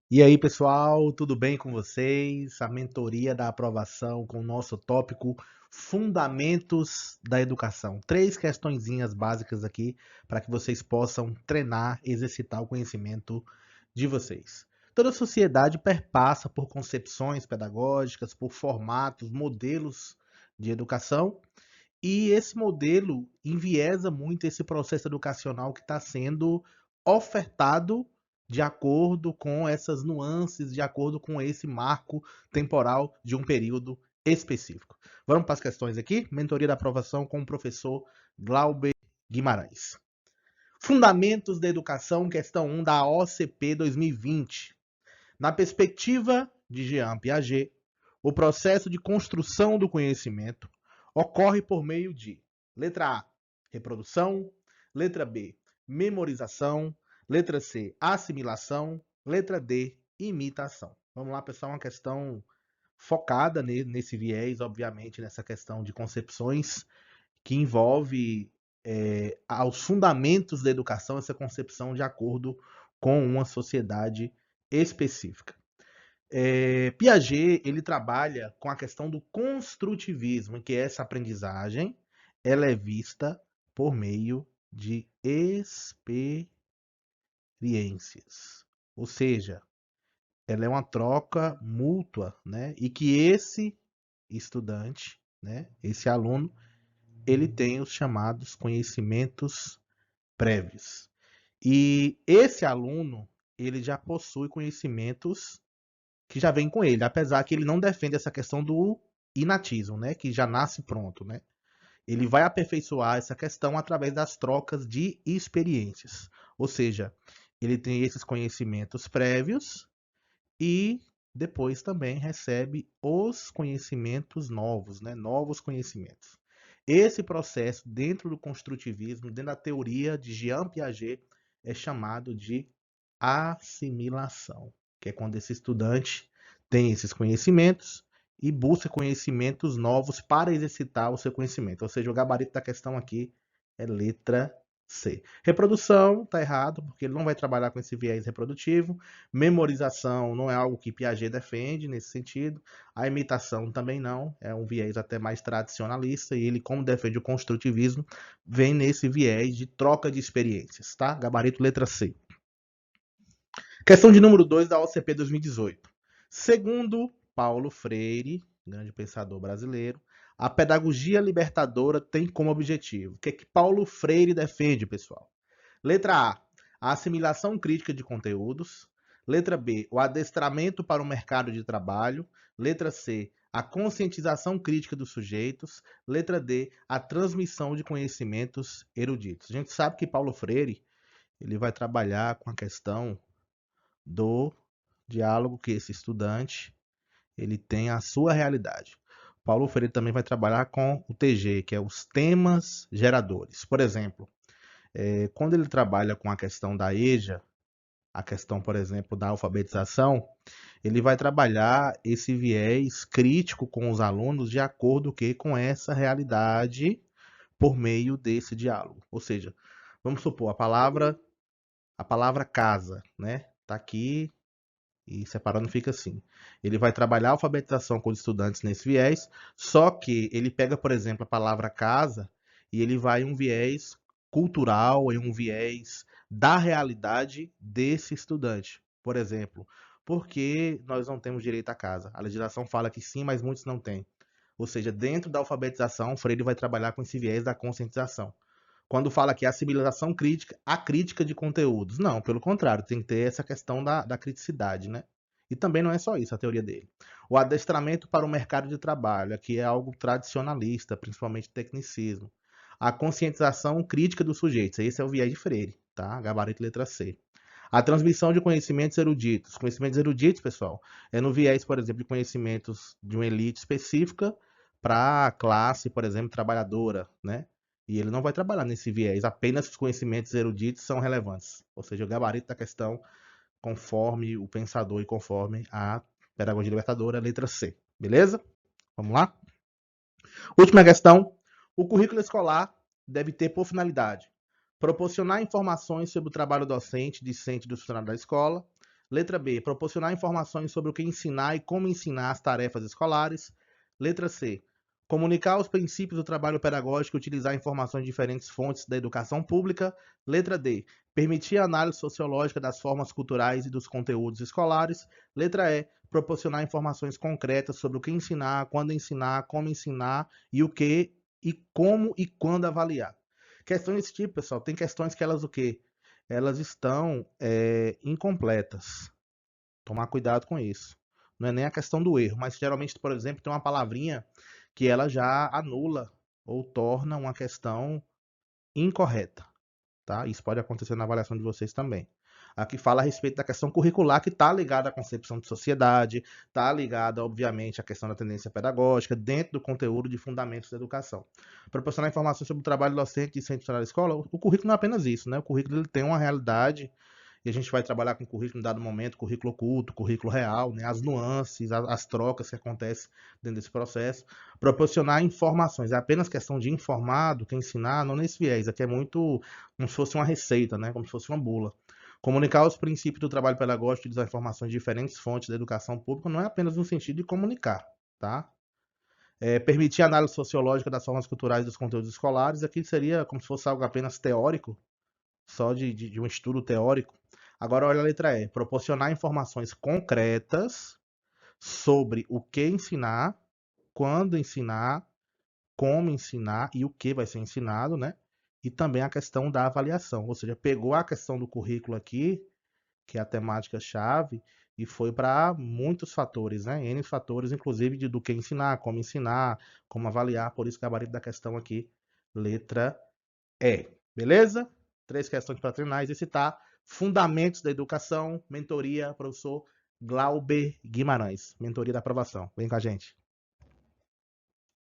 E aí, pessoal, tudo bem com vocês? A mentoria da aprovação com o nosso tópico Fundamentos da Educação. Três questõezinhas básicas aqui para que vocês possam treinar, exercitar o conhecimento de vocês. Toda sociedade perpassa por concepções pedagógicas, por formatos, modelos de educação, e esse modelo enviesa muito esse processo educacional que está sendo ofertado de acordo com essas nuances, de acordo com esse marco temporal de um período específico. Vamos para as questões aqui? Mentoria da aprovação com o professor Glauber Guimarães. Fundamentos da Educação, questão 1 da OCP 2020. Na perspectiva de Jean Piaget, o processo de construção do conhecimento ocorre por meio de: letra A, reprodução; letra B, memorização; letra C, assimilação; letra D, imitação. Vamos lá, pessoal, uma questão focada nesse viés, obviamente, nessa questão de concepções que envolve aos fundamentos da educação, essa concepção de acordo com uma sociedade específica. Piaget ele trabalha com a questão do construtivismo, em que essa aprendizagem ela é vista por meio de experiências, ou seja, ela é uma troca mútua, né? E que esse estudante, né, esse aluno, ele tem os chamados conhecimentos prévios. E esse aluno, ele já possui conhecimentos que já vem com ele, apesar que ele não defende essa questão do inatismo, né, que já nasce pronto, né? Ele vai aperfeiçoar essa questão através das trocas de experiências. Ou seja, ele tem esses conhecimentos prévios e depois também recebe os conhecimentos novos, né? Novos conhecimentos. Esse processo, dentro do construtivismo, dentro da teoria de Jean Piaget, é chamado de assimilação, que é quando esse estudante tem esses conhecimentos e busca conhecimentos novos para exercitar o seu conhecimento. Ou seja, o gabarito da questão aqui é letra C. Reprodução, está errado, porque ele não vai trabalhar com esse viés reprodutivo. Memorização não é algo que Piaget defende nesse sentido. A imitação também não, é um viés até mais tradicionalista, e ele, como defende o construtivismo, vem nesse viés de troca de experiências, tá? Gabarito letra C. Questão de número 2 da OCP 2018. Segundo Paulo Freire, grande pensador brasileiro, a pedagogia libertadora tem como objetivo. O que é que Paulo Freire defende, pessoal? Letra A assimilação crítica de conteúdos. Letra B, o adestramento para o mercado de trabalho. Letra C, a conscientização crítica dos sujeitos. Letra D, a transmissão de conhecimentos eruditos. A gente sabe que Paulo Freire ele vai trabalhar com a questão do diálogo que esse estudante ele tem a sua realidade. Paulo Freire também vai trabalhar com o TG, que é os temas geradores. Por exemplo, quando ele trabalha com a questão da EJA, a questão, por exemplo, da alfabetização, ele vai trabalhar esse viés crítico com os alunos de acordo com essa realidade por meio desse diálogo. Ou seja, vamos supor a palavra casa, né? Tá aqui e separando fica assim. Ele vai trabalhar a alfabetização com os estudantes nesse viés, só que ele pega, por exemplo, a palavra casa e ele vai em um viés cultural, em um viés da realidade desse estudante. Por exemplo, por que nós não temos direito à casa? A legislação fala que sim, mas muitos não têm. Ou seja, dentro da alfabetização, o Freire vai trabalhar com esse viés da conscientização. Quando fala que a assimilação crítica, a crítica de conteúdos. Não, pelo contrário, tem que ter essa questão da criticidade, né? E também não é só isso a teoria dele. O adestramento para o mercado de trabalho, aqui é algo tradicionalista, principalmente tecnicismo. A conscientização crítica dos sujeitos, esse é o viés de Freire, tá? Gabarito letra C. A transmissão de conhecimentos eruditos. Conhecimentos eruditos, pessoal, é no viés, por exemplo, de conhecimentos de uma elite específica para a classe, por exemplo, trabalhadora, né? E ele não vai trabalhar nesse viés, apenas os conhecimentos eruditos são relevantes. Ou seja, o gabarito da questão conforme o pensador e conforme a pedagogia libertadora, letra C. Beleza? Vamos lá? Última questão. O currículo escolar deve ter por finalidade proporcionar informações sobre o trabalho docente, discente do funcionário da escola, Letra B, proporcionar informações sobre o que ensinar e como ensinar as tarefas escolares. Letra C, comunicar os princípios do trabalho pedagógico e utilizar informações de diferentes fontes da educação pública. Letra D, permitir a análise sociológica das formas culturais e dos conteúdos escolares. Letra E, proporcionar informações concretas sobre o que ensinar, quando ensinar, como ensinar e o que e como e quando avaliar. Questões desse tipo, pessoal, tem questões que elas o quê? Elas estão incompletas. Tomar cuidado com isso. Não é nem a questão do erro, mas geralmente, por exemplo, tem uma palavrinha que ela já anula ou torna uma questão incorreta, tá? Isso pode acontecer na avaliação de vocês também. Aqui fala a respeito da questão curricular que está ligada à concepção de sociedade, está ligada, obviamente, à questão da tendência pedagógica, dentro do conteúdo de fundamentos da educação. Proporcionar informações sobre o trabalho docente e cientista da escola, o currículo não é apenas isso, né? O currículo ele tem uma realidade e a gente vai trabalhar com currículo em dado momento, currículo oculto, currículo real, né? As nuances, as trocas que acontecem dentro desse processo. Proporcionar informações, é apenas questão de informar do que ensinar, não nesse viés, aqui é muito como se fosse uma receita, né? Como se fosse uma bula. Comunicar os princípios do trabalho pedagógico e utilizar informações de diferentes fontes da educação pública não é apenas no sentido de comunicar, tá? Permitir a análise sociológica das formas culturais dos conteúdos escolares, aqui seria como se fosse algo apenas teórico, só de um estudo teórico. Agora, olha a letra E. Proporcionar informações concretas sobre o que ensinar, quando ensinar, como ensinar e o que vai ser ensinado, né? E também a questão da avaliação. Ou seja, pegou a questão do currículo aqui, que é a temática-chave, e foi para muitos fatores, né? N fatores, inclusive do que ensinar, como avaliar. Por isso, o gabarito da questão aqui, letra E. Beleza? 3 questões para treinar e exercitar. Fundamentos da educação, mentoria, professor Glauber Guimarães. Mentoria da aprovação. Vem com a gente.